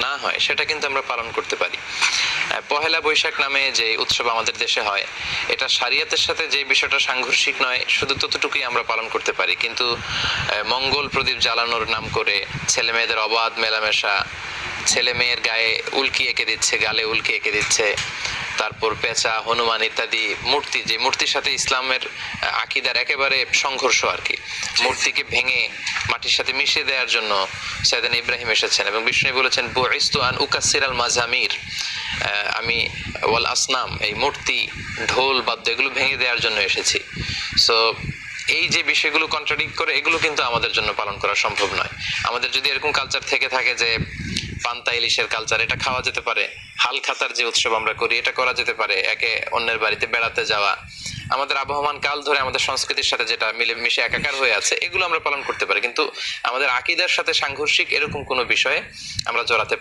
না হয় সেটা কিন্তু আমরা পালন করতে পারি। পহেলা বৈশাখ নামে যে উৎসব আমাদের দেশে হয়, এটা শরিয়তের সাথে যে বিষয়টা সাংঘর্ষিক নয়, শুধু ততটুকুই আমরা পালন করতে পারি। কিন্তু মঙ্গল প্রদীপ জ্বালানোর নাম করে ছেলে মেয়েদের অবাধ মেলামেশা, ছেলে মেয়ের গায়ে উল্কি এঁকে দিচ্ছে, গালে উল্কি এঁকে দিচ্ছে, তারপর পেঁচা, হনুমান ইত্যাদি মূর্তি, যে মূর্তির সাথে ইসলামের আকীদার একেবারে সংঘর্ষ আর কি, মূর্তিকে ভেঙে মাটির সাথে মিশিয়ে দেওয়ার জন্য সাইয়েদনা ইব্রাহিম এসেছেন এবং বিষ্ণু বলেছেন বুইস্তু আন উকাসসিরাল মাজামির, আমি ওয়াল আসনাম, এই মূর্তি, ঢোল, বাদ্য এগুলো ভেঙে দেওয়ার জন্য এসেছি। সো এই যে বিষয়গুলো কন্ট্রাডিক্ট করে, এগুলো কিন্তু আমাদের জন্য পালন করা সম্ভব নয়। আমাদের যদি এরকম কালচার থেকে থাকে যে পান্তা ইলিশের কালচার, এটা খাওয়া যেতে পারে। হাল খাতার যে উৎসব আমরা করি, এটা করা যেতে পারে। একে অন্যের বাড়িতে বেড়াতে যাওয়া, আমাদের আবহমান কাল ধরে আমাদের সংস্কৃতির সাথে যেটা মিলেমিশে একাকার হয়ে আছে, এগুলো আমরা পালন করতে পারি। কিন্তু আমাদের আকীদার সাথে সাংঘর্ষিক এরকম কোনো বিষয়ে আমরা জড়াতে